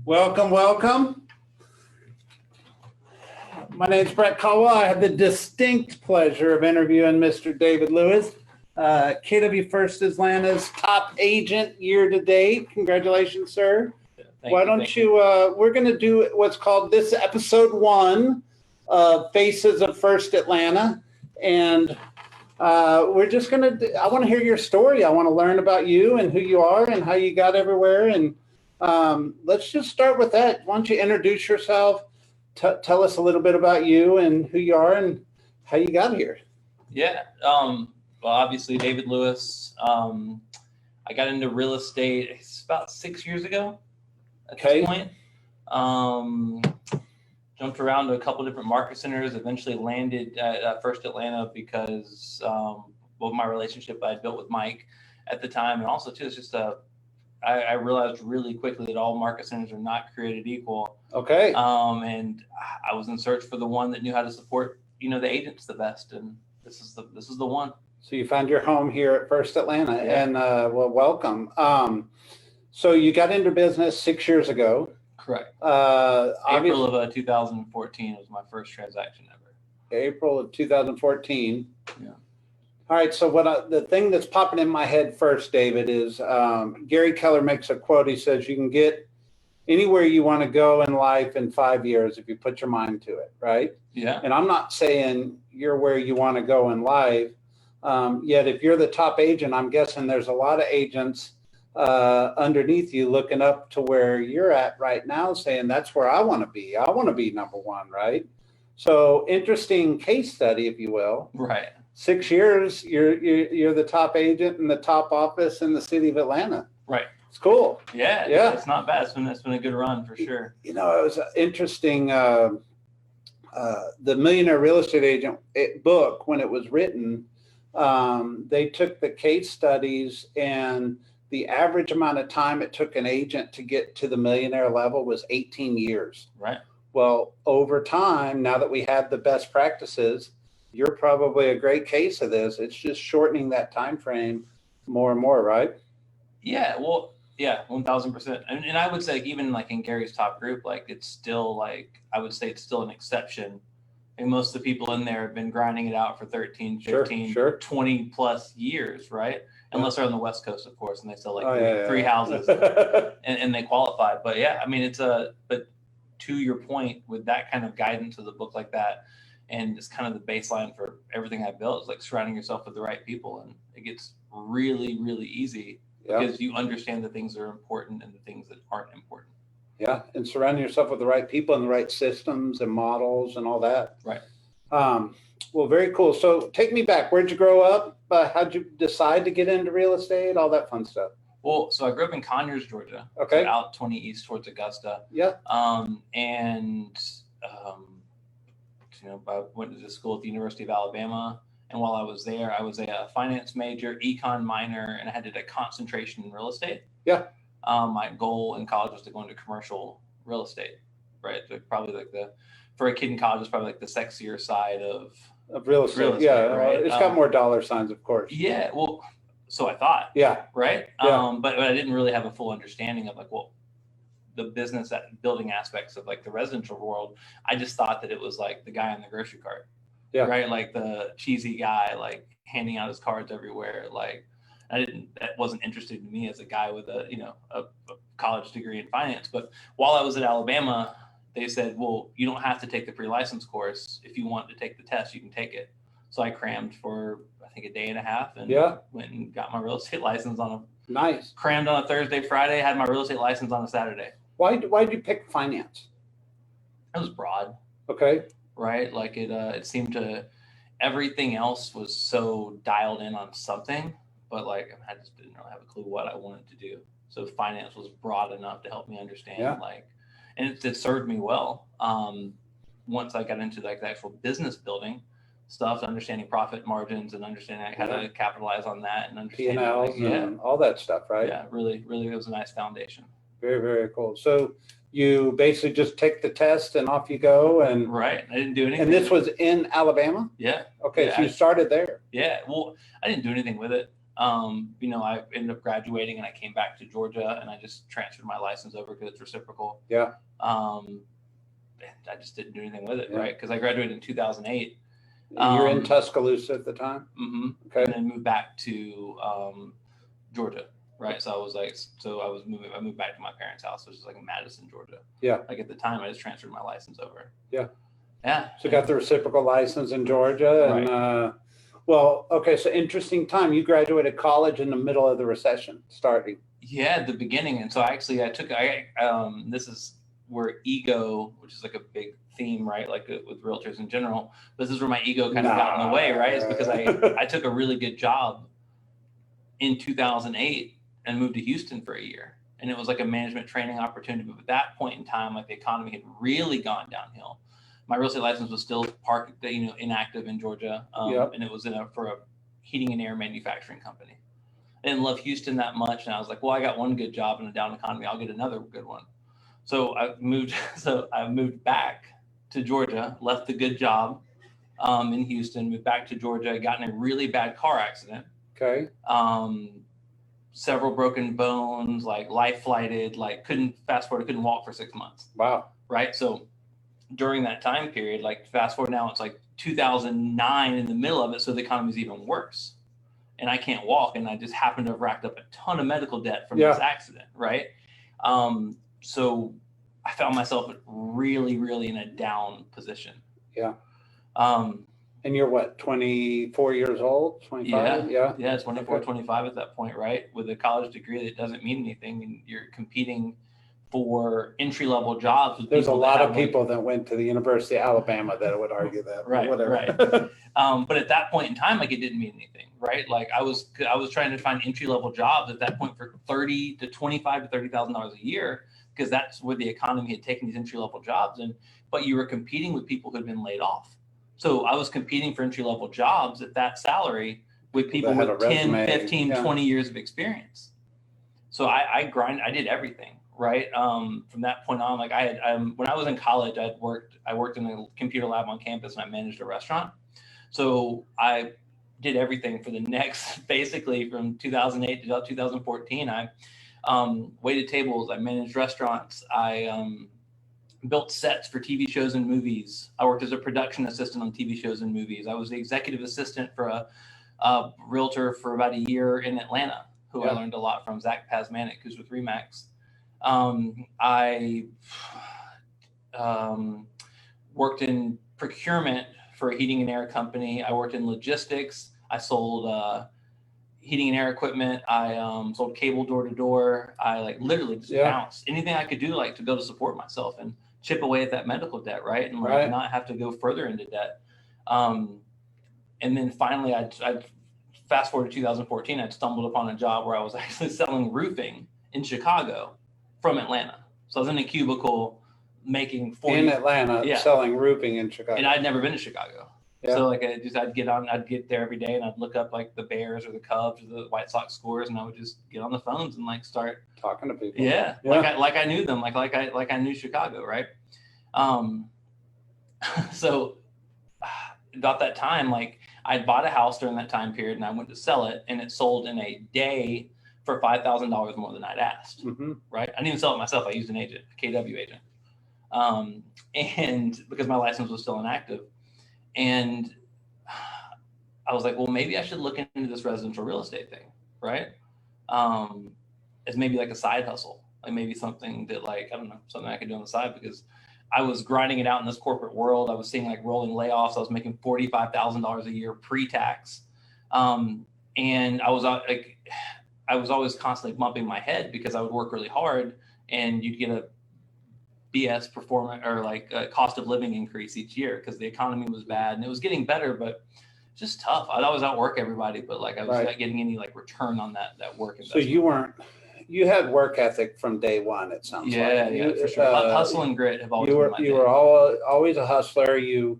Welcome, welcome. My name is Brett Caldwell. I have the distinct pleasure of interviewing Mr. David Lewis, KW First Atlanta's top agent year to date. Congratulations, sir. Why don't you, we're going to do what's called this episode 1 of Faces of First Atlanta. And we're just going to, I want to hear your story. I want to learn about you and who you are and how you got everywhere. And let's just start with that. Why don't you introduce yourself? Tell us a little bit about you and who you are and how you got here. Yeah. Well, obviously, David Lewis. I got into real estate about 6 years ago at this point. Jumped around to a couple different market centers, eventually landed at First Atlanta because of my relationship I had built with Mike at the time. And also, too, it's just I realized really quickly that all market centers are not created equal. Okay. And I was in search for the one that knew how to support, the agents the best. And this is the one. So you found your home here at First Atlanta, and well, welcome. So you got into business 6 years ago. Correct. April of 2014 was my first transaction ever. April of 2014. Yeah. All right. So the thing that's popping in my head first, David, is Gary Keller makes a quote. He says, you can get anywhere you want to go in life in 5 years if you put your mind to it. Right. Yeah. And I'm not saying you're where you want to go in life. Yet if you're the top agent, I'm guessing there's a lot of agents underneath you looking up to where you're at right now saying, that's where I want to be. I want to be number one. Right. So interesting case study, if you will. Right. 6 years, you're the top agent in the top office in the city of Atlanta. Right. It's cool. Yeah. It's not bad. It's been a good run for sure. It was interesting. The Millionaire Real Estate Agent book, when it was written, they took the case studies, and the average amount of time it took an agent to get to the millionaire level was 18 years. Right. Well, over time, now that we have the best practices, you're probably a great case of this. It's just shortening that time frame more and more, right? Yeah. Well, yeah, 1000%. And I would say even like in Gary's top group, like it's still I would say it's still an exception. And most of the people in there have been grinding it out for 13, 15, 20 plus years, right? Unless they're on the West Coast, of course, and they sell three houses and they qualify. But yeah, I mean, but to your point, with that kind of guidance with a book like that, and it's kind of the baseline for everything I built, is like surrounding yourself with the right people. And it gets really, really easy because you understand the things that are important and the things that aren't important. Yeah, and surrounding yourself with the right people and the right systems and models and all that. Right. Well, very cool. So take me back. Where'd you grow up? How'd you decide to get into real estate? All that fun stuff. Well, so I grew up in Conyers, Georgia. Okay. So out 20 east towards Augusta. Yeah. I went to school at the University of Alabama. And while I was there, I was a finance major, econ minor, and I had a concentration in real estate. Yeah. My goal in college was to go into commercial real estate, right? So probably for a kid in college, it's probably like the sexier side of real estate. Yeah, right? It's got more dollar signs, of course. Yeah, well, so I thought. Yeah. Right? Yeah. But I didn't really have a full understanding of the business building aspects of the residential world. I just thought that it was like the guy on the grocery cart. Yeah. Right? Like the cheesy guy, handing out his cards everywhere. That wasn't interesting to me as a guy with a college degree in finance. But while I was at Alabama, they said, well, you don't have to take the pre-license course. If you want to take the test, you can take it. So I crammed for, I think, a day and a half and went and got my real estate license crammed on a Thursday, Friday, had my real estate license on a Saturday. Why did you pick finance? It was broad. Okay. Right? It seemed to, everything else was so dialed in on something. But I just didn't really have a clue what I wanted to do. So finance was broad enough to help me understand, and it served me well. Once I got into the actual business building stuff, understanding profit margins and understanding how to capitalize on that and understanding P&Ls and all that stuff, right? Yeah, really, really, it was a nice foundation. Very, very cool. So you basically just take the test and off you go. And right. I didn't do anything. And this was in Alabama? Yeah. Okay. Yeah, so you started there. Yeah. Well, I didn't do anything with it. You know, I ended up graduating and I came back to Georgia and I just transferred my license over because it's reciprocal. Yeah. And I just didn't do anything with it, Yeah. right? Because I graduated in 2008. You're in Tuscaloosa at the time? Mm-hmm. Okay. And then moved back to Georgia, right? So I was like, I moved back to my parents' house, which is like in Madison, Georgia. Yeah. Like at the time, I just transferred my license over. Yeah. Yeah. So got the reciprocal license in Georgia. And, Right. well, okay, so interesting time. You graduated college in the middle of the recession starting. Yeah, at the beginning. And so this is where ego, which is like a big theme, right? Like with realtors in general, but this is where my ego kind of got in the way, right? It's because I took a really good job in 2008 and moved to Houston for a year. And it was like a management training opportunity. But at that point in time, like the economy had really gone downhill. My real estate license was still inactive in Georgia. Yep. And it was for a heating and air manufacturing company. I didn't love Houston that much. And I was like, well, I got one good job in a down economy. I'll get another good one. So I moved back to Georgia, left the good job in Houston, moved back to Georgia, got in a really bad car accident. Okay. Several broken bones, like life flighted, like couldn't walk for 6 months. Wow. Right. So during that time period, like fast forward now, it's like 2009 in the middle of it. So the economy's even worse. And I can't walk. And I just happened to have racked up a ton of medical debt from this accident. Right. So I found myself really, really in a down position. Yeah. And you're what, 24 years old, 25? Yeah, 24, 25 at that point, right? With a college degree that doesn't mean anything, and you're competing for entry-level jobs. With There's a lot of people that went to the University of Alabama that would argue that. Right, whatever. Right. But at that point in time, like it didn't mean anything, right? Like I was trying to find entry-level jobs at that point for $30,000 to $25,000 to $30,000 a year, because that's where the economy had taken these entry-level jobs, but you were competing with people who had been laid off. So I was competing for entry-level jobs at that salary with people with 10, 15, 20 years of experience. So I did everything, right? From that point on, like when I was in college, I worked in a computer lab on campus and I managed a restaurant. So I did everything for the next, basically from 2008 to 2014. I waited tables, I managed restaurants, I built sets for TV shows and movies. I worked as a production assistant on TV shows and movies. I was the executive assistant for a realtor for about a year in Atlanta, who I learned a lot from, Zach Pasmanic, who's with Remax. I worked in procurement for a heating and air company. I worked in logistics. I sold heating and air equipment. I sold cable door to door. I like literally just bounced anything I could do, like to be able to support myself and chip away at that medical debt, right? And like not have to go further into debt. And then finally, I fast forward to 2014, I'd stumbled upon a job where I was actually selling roofing in Chicago from Atlanta. So I was in a cubicle making 40 in Atlanta, selling roofing in Chicago. And I'd never been to Chicago. Yeah. So like I'd get there every day and I'd look up like the Bears or the Cubs or the White Sox scores, and I would just get on the phones and like start talking to people. Yeah. Like I knew them, like I knew Chicago, right? So about that time, like I'd bought a house during that time period and I went to sell it, and it sold in a day for $5,000 more than I'd asked. Mm-hmm. Right? I didn't even sell it myself. I used an agent, a KW agent. And because my license was still inactive. And I was like, well, maybe I should look into this residential real estate thing, right? As maybe like a side hustle, like maybe something that like, I don't know, something I could do on the side, because I was grinding it out in this corporate world. I was seeing like rolling layoffs. I was making $45,000 a year pre-tax. And I was always constantly bumping my head because I would work really hard and you'd get a BS performance or like a cost of living increase each year because the economy was bad and it was getting better, but just tough. I'd always outwork everybody, but like I was not getting any like return on that work investment. So you had work ethic from day one, it sounds like. Yeah, for sure. Hustle and grit have always been my thing. You were always a hustler. You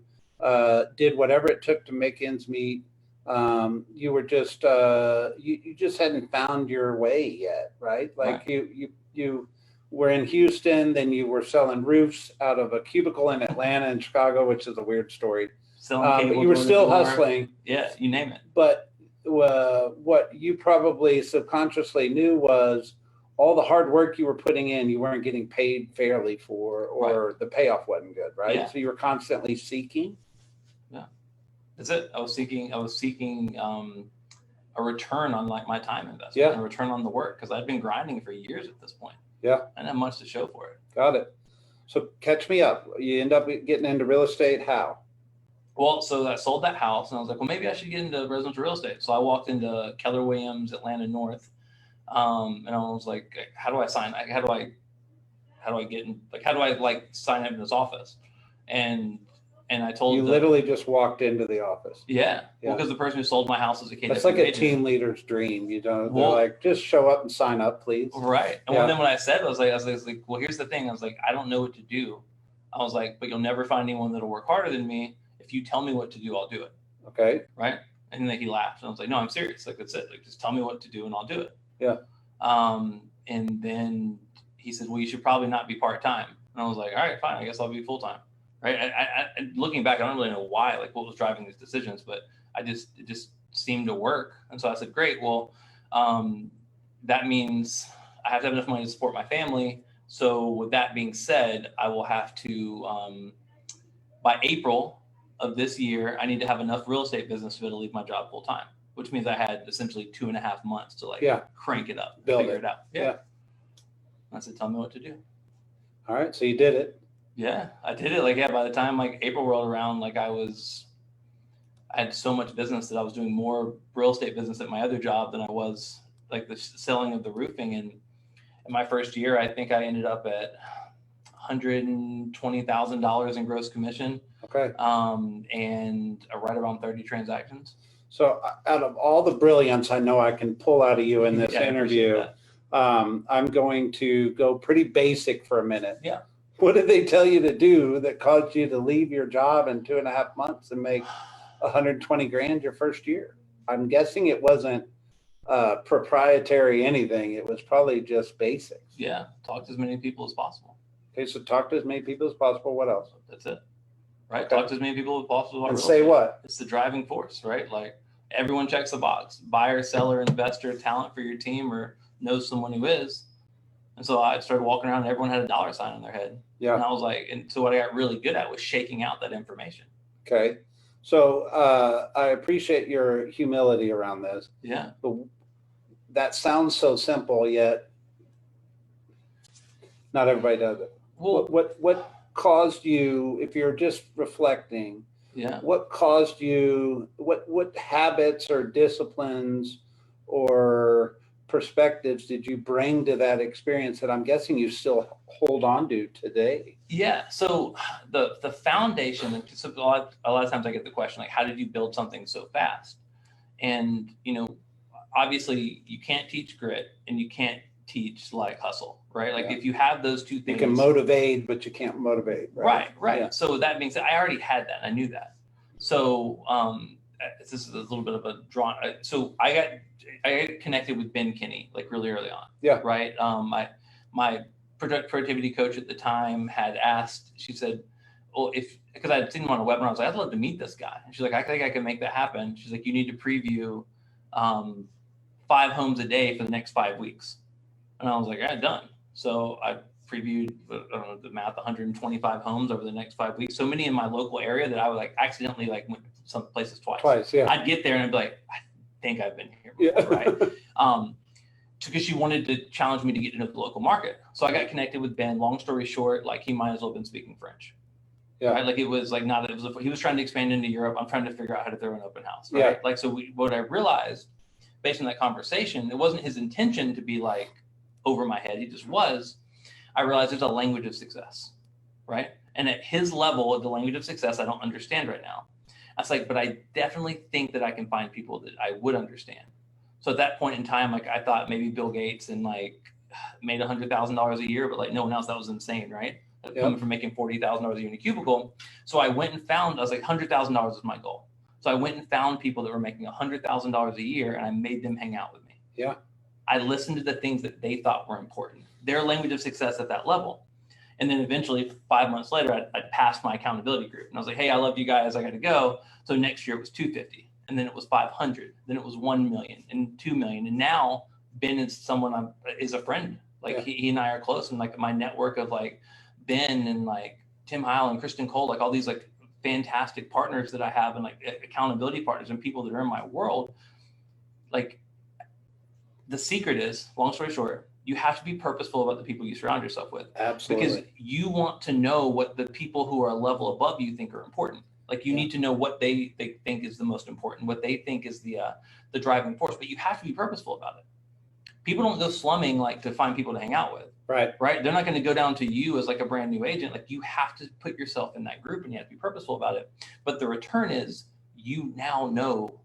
did whatever it took to make ends meet. You were just you just hadn't found your way yet, right? Like you were in Houston, then you were selling roofs out of a cubicle in Atlanta and Chicago, which is a weird story. But you were still hustling. Yeah, you name it. But what you probably subconsciously knew was all the hard work you were putting in, you weren't getting paid fairly for, or the payoff wasn't good, right? Yeah. So you were constantly seeking. Yeah, that's it. I was seeking a return on like my time investment, and a return on the work, because I'd been grinding for years at this point. Yeah. I didn't have much to show for it. Got it. So catch me up. You end up getting into real estate. How? Well, so I sold that house, and I was like, well, maybe I should get into residential real estate. So I walked into Keller Williams Atlanta North, and I was like, how do I sign? How do I get in? Like, how do I like sign up in this office? And I told you literally just walked into the office. Yeah. Well, because the person who sold my house is a KW That's like a agent. team leader's dream. You know, they're like, just show up and sign up, please. Right. And then when I said, I was like, well, here's the thing. I was like, I don't know what to do. I was like, but you'll never find anyone that'll work harder than me. If you tell me what to do, I'll do it. Okay. Right. And then he laughed. And I was like, no, I'm serious. Like, that's it. Like, just tell me what to do and I'll do it. Yeah. And then he said, well, you should probably not be part-time. And I was like, all right, fine. I guess I'll be full-time. Right. I looking back, I don't really know why, like what was driving these decisions, but it just seemed to work. And so I said, great. Well, that means I have to have enough money to support my family. So with that being said, I will have to, by April of this year, I need to have enough real estate business to be able to leave my job full time, which means I had essentially 2.5 months to crank it up, figure it out. Yeah. I said, tell me what to do. All right. So you did it. Yeah, I did it. Like, by the time like April rolled around, like I had so much business that I was doing more real estate business at my other job than I was like the selling of the roofing. And in my first year, I think I ended up at $120,000 in gross commission. Okay. And right around 30 transactions. So out of all the brilliance I know I can pull out of you in this interview, I'm going to go pretty basic for a minute. Yeah. What did they tell you to do that caused you to leave your job in 2.5 months and make 120 grand your first year? I'm guessing it wasn't proprietary anything. It was probably just basics. Yeah. Talk to as many people as possible. Okay. So talk to as many people as possible. What else? That's it. Right. Okay. Talk to as many people as possible. And say what? It's the driving force, right? Like everyone checks the box: buyer, seller, investor, talent for your team, or knows someone who is. And so I started walking around and everyone had a dollar sign on their head. Yeah. And I was like, and so what I got really good at was shaking out that information. Okay. So I appreciate your humility around this. Yeah. But that sounds so simple, yet not everybody does it. Well, what caused you, if you're just reflecting, what caused you, what habits or disciplines or perspectives did you bring to that experience that I'm guessing you still hold on to today? Yeah. So the foundation, so a lot of times I get the question, like, how did you build something so fast? And, obviously you can't teach grit and you can't teach like hustle, right? Like if you have those two things, you can motivate, but you can't motivate. Right. Yeah. So that being said, I already had that. I knew that. So, this is a little bit of a drawn. So I got connected with Ben Kinney like really early on. Yeah. Right. My productivity coach at the time had asked. She said, "Well, because I'd seen him on a webinar, I was like, I'd love to meet this guy." And she's like, "I think I can make that happen." She's like, "You need to preview 5 homes a day for the next 5 weeks." And I was like, "Yeah, done." So I previewed, I don't know the math, 125 homes over the next 5 weeks. So many in my local area that I would like accidentally like went some places twice. Yeah. I'd get there and I'd be like, I think I've been here before, right? Because she wanted to challenge me to get into the local market. So I got connected with Ben. Long story short, like he might as well have been speaking French. Yeah. Right. Like it was like he was trying to expand into Europe. I'm trying to figure out how to throw an open house. Right. Yeah. Like, so what I realized based on that conversation, it wasn't his intention to be like over my head. He just was. I realized there's a language of success, right? And at his level, the language of success, I don't understand right now. I was like, but I definitely think that I can find people that I would understand. So at that point in time, like I thought maybe Bill Gates and like made $100,000 a year, but like no one else, that was insane, right? Yep. Coming from making $40,000 a year in a cubicle. So I went and found, I was like, $100,000 was my goal. So I went and found people that were making $100,000 a year and I made them hang out with me. Yeah. I listened to the things that they thought were important, their language of success at that level. And then eventually 5 months later, I'd passed my accountability group and I was like, hey, I love you guys. I got to go. So next year it was 250. and then it was 500, then it was 1 million and 2 million. And now Ben is someone is a friend. Like he and I are close, and like my network of like Ben and like Tim Heil and Kristen Cole, like all these like fantastic partners that I have and like accountability partners and people that are in my world. Like the secret is, long story short, you have to be purposeful about the people you surround yourself with. Absolutely. Because you want to know what the people who are a level above you think are important. Like you need to know what they think is the most important, what they think is the driving force, but you have to be purposeful about it. People don't go slumming like to find people to hang out with. Right. They're not going to go down to you as like a brand new agent. Like you have to put yourself in that group and you have to be purposeful about it. But the return is you now know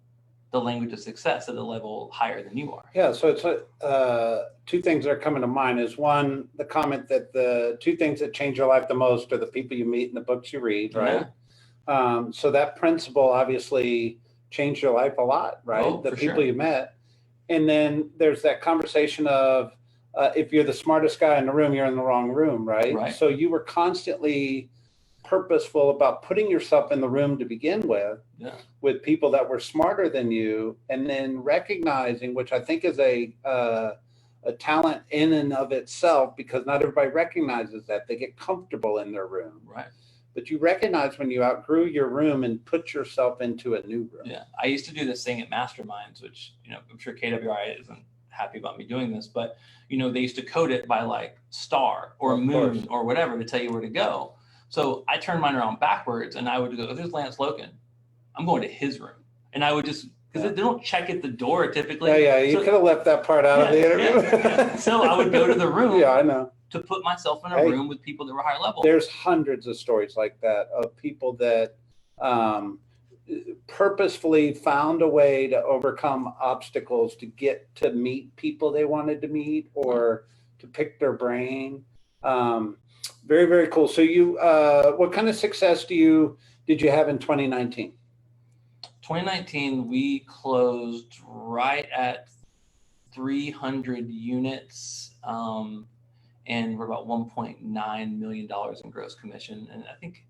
the language of success at a level higher than you are. Yeah. So it's two things that are coming to mind is one, the comment that the two things that change your life the most are the people you meet and the books you read. Right. Yeah. So that principle obviously changed your life a lot, right? Oh, the people sure. you met. And then there's that conversation of if you're the smartest guy in the room, you're in the wrong room, right? So you were constantly purposeful about putting yourself in the room to begin with people that were smarter than you, and then recognizing, which I think is a talent in and of itself, because not everybody recognizes that. They get comfortable in their room. Right. But you recognize when you outgrew your room and put yourself into a new room. Yeah. I used to do this thing at masterminds, which, I'm sure KWI isn't happy about me doing this, but, they used to code it by like star or moon or whatever to tell you where to go. So I turned mine around backwards and I would go, there's Lance Loken. I'm going to his room. And I would just, because they don't check at the door typically. Yeah. You could have left that part out of the interview. So I would go to the room. Yeah, I know. To put myself in a room with people that were higher level. There's hundreds of stories like that of people that purposefully found a way to overcome obstacles to get to meet people they wanted to meet or to pick their brain. Very, very cool. So you, what kind of success did you have in 2019? 2019, we closed right at 300 units. And we're about $1.9 million in gross commission. And I think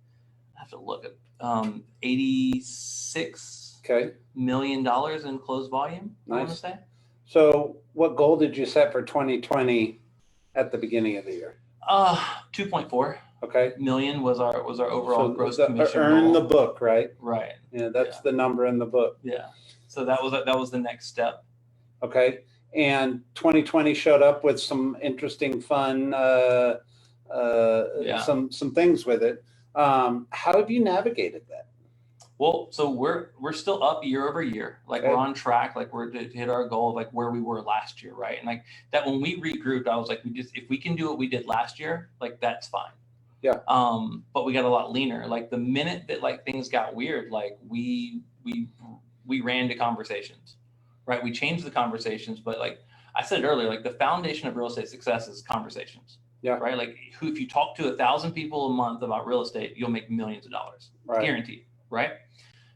I have to look at $86 million in closed volume. Nice. I want to say. So what goal did you set for 2020 at the beginning of the year? 2.4 million was our overall gross commission. Earn goal. the book, right? Right. Yeah, that's the number in the book. Yeah. So that was the next step. Okay. And 2020 showed up with some interesting, fun, some things with it. How have you navigated that? Well, so we're still up year over year. Like we're on track. Like we're to hit our goal of like where we were last year, right? And like that when we regrouped, I was like, if we can do what we did last year, like that's fine. Yeah. But we got a lot leaner. Like the minute that like things got weird, like we ran to conversations. Right. We changed the conversations, but like I said earlier, like the foundation of real estate success is conversations. Yeah. Right. Like if you talk to 1,000 people a month about real estate, you'll make millions of dollars. Right. Guaranteed. Right.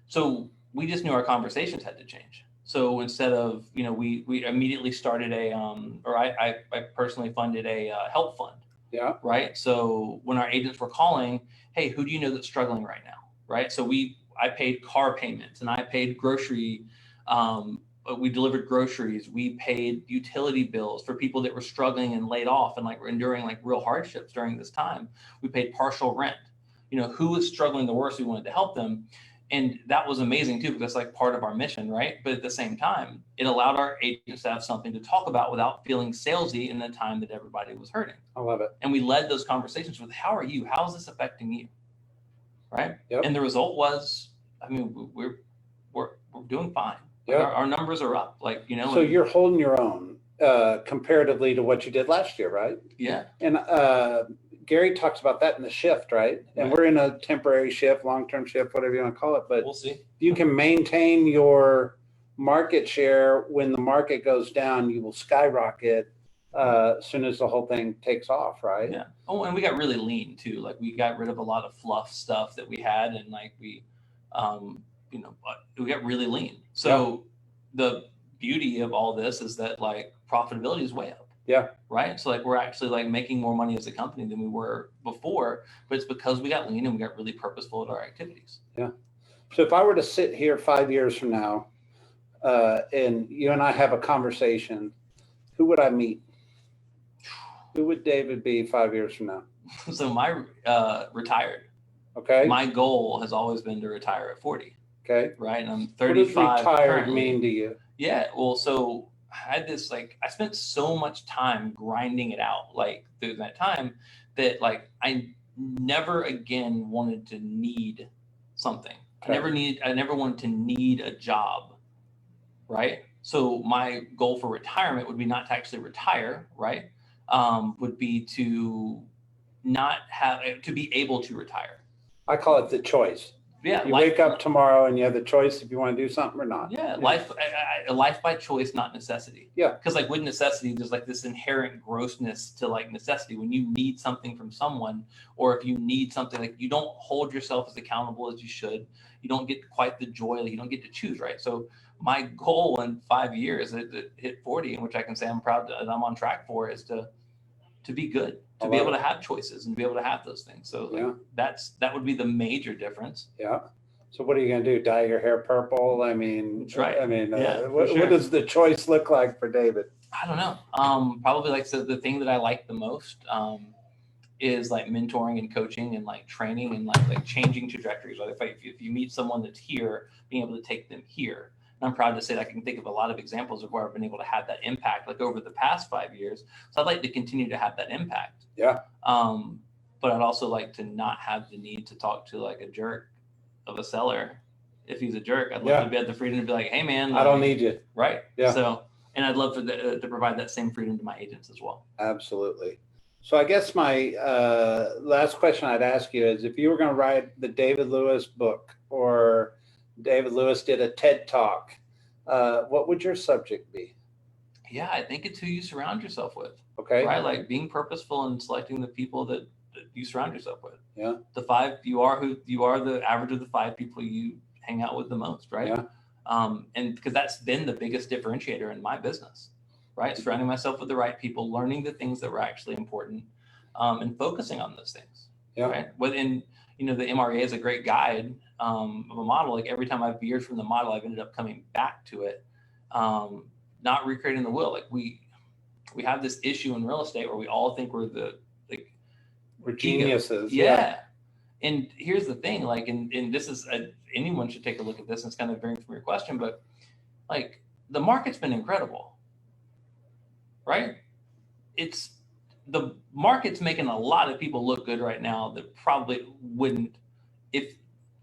So we just knew our conversations had to change. So instead of, we immediately started I personally funded a help fund. Yeah. Right. So when our agents were calling, hey, who do you know that's struggling right now? Right. So I paid car payments and I paid grocery. We delivered groceries. We paid utility bills for people that were struggling and laid off and like were enduring like real hardships during this time. We paid partial rent. Who was struggling the worst, we wanted to help them. And that was amazing too, because that's like part of our mission, right? But at the same time, it allowed our agents to have something to talk about without feeling salesy in the time that everybody was hurting. I love it. And we led those conversations with, how are you? How is this affecting you? Right? Yep. And the result was, we're doing fine. Like our numbers are up, So you're holding your own comparatively to what you did last year, right? Yeah. And Gary talks about that in the shift, right? And we're in a temporary shift, long-term shift, whatever you want to call it. But we'll see. If you can maintain your market share when the market goes down, you will skyrocket as soon as the whole thing takes off, right? Yeah. Oh, and we got really lean too. Like we got rid of a lot of fluff stuff that we had, and like we got really lean. So the beauty of all this is that like profitability is way up. Yeah. Right. So like we're actually like making more money as a company than we were before, but it's because we got lean and we got really purposeful at our activities. Yeah. So if I were to sit here 5 years from now, and you and I have a conversation, who would I meet? Who would David be 5 years from now? So my retired. Okay. My goal has always been to retire at 40. Okay. Right. And I'm What 35. does retired currently. mean to you? Yeah. Well, so I had this, like, I spent so much time grinding it out, like, through that time that, like, I never again wanted to need something. Okay. I never wanted to need a job. Right. So my goal for retirement would be not to actually retire. Right. Would be to not have to be able to retire. I call it the choice. Yeah. You wake up tomorrow and you have the choice if you want to do something or not. Yeah. Life by choice, not necessity. Yeah. Because, like, with necessity, there's like this inherent grossness to, like, necessity. When you need something from someone, or if you need something, like, you don't hold yourself as accountable as you should. You don't get quite the joy. Like, you don't get to choose. Right. So my goal in 5 years to hit 40, in which I can say I'm proud that I'm on track for, is to be good, to be able to have choices and be able to have those things. So, like, that would be the major difference. Yeah. So what are you going to do? Dye your hair purple? I mean, That's right. I mean, What does the choice look like for David? I don't know. Probably, like, so the thing that I like the most is, like, mentoring and coaching and, like, training and like changing trajectories. Like, if you meet someone that's here, being able to take them here. And I'm proud to say that I can think of a lot of examples of where I've been able to have that impact, like, over the past 5 years. So I'd like to continue to have that impact. Yeah. But I'd also like to not have the need to talk to, like, a jerk of a seller. If he's a jerk, I'd love to have the freedom to be like, hey, man, like, I don't need you. Right. Yeah. So, and I'd love to provide that same freedom to my agents as well. Absolutely. So I guess my last question I'd ask you is, if you were going to write the David Lewis book, or David Lewis did a TED Talk, what would your subject be? Yeah, I think it's who you surround yourself with. Okay. Right. Like, being purposeful and selecting the people that you surround yourself with. Yeah. You are the average of the 5 people you hang out with the most. Right. Yeah. And because that's been the biggest differentiator in my business. Right. Surrounding myself with the right people, learning the things that were actually important, and focusing on those things. Yeah. Right. Within, the MRA is a great guide of a model. Like, every time I've veered from the model, I've ended up coming back to it, not recreating the wheel. Like, we have this issue in real estate where we all think we're we're geniuses. Yeah. And here's the thing, like, and this is anyone should take a look at this. And it's kind of varying from your question, but, like, the market's been incredible, right? The market's making a lot of people look good right now that probably wouldn't if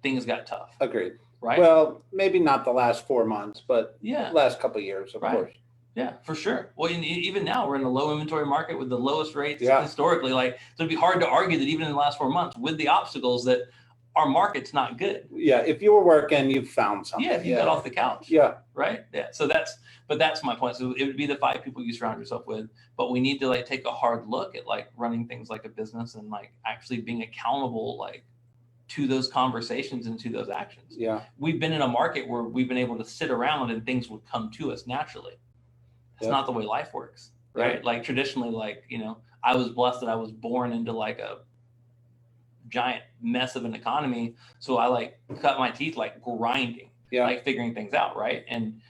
things got tough. Agreed. Right. Well, maybe not the last 4 months, but yeah, last couple of years, of course. Yeah, for sure. Well, even now we're in a low inventory market with the lowest rates historically. Like, so it'd be hard to argue that even in the last 4 months, with the obstacles, that our market's not good. Yeah, if you were working, you found something. Yeah, if you got off the couch. Yeah. Right. Yeah. So that's my point. So it would be the 5 people you surround yourself with, but we need to, like, take a hard look at, like, running things like a business and, like, actually being accountable, like, to those conversations and to those actions. Yeah. We've been in a market where we've been able to sit around and things would come to us naturally. It's not the way life works, right? Yeah. Like, traditionally, like, I was blessed that I was born into, like, a giant mess of an economy. So I, like, cut my teeth, like, grinding, like, figuring things out. Right. And,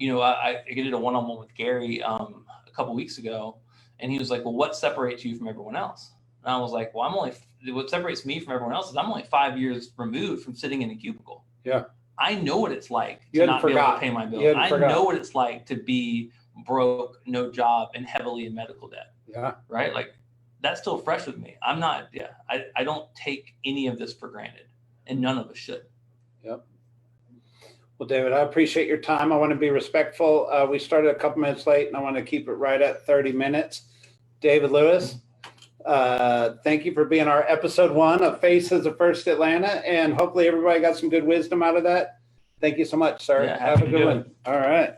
I did a one-on-one with Gary a couple weeks ago, and he was like, well, what separates you from everyone else? And I was like, well, what separates me from everyone else is I'm only 5 years removed from sitting in a cubicle. Yeah. I know what it's like to not be able to pay my bills. I know what it's like to be broke, no job, and heavily in medical debt. Yeah. Right. Like, that's still fresh with me. I'm not, I don't take any of this for granted, and none of us should. Yep. Well, David, I appreciate your time. I want to be respectful. We started a couple minutes late, and I want to keep it right at 30 minutes. David Lewis, thank you for being our episode 1 of Faces of First Atlanta, and hopefully everybody got some good wisdom out of that. Thank you so much, sir. Yeah, have a good one. All right.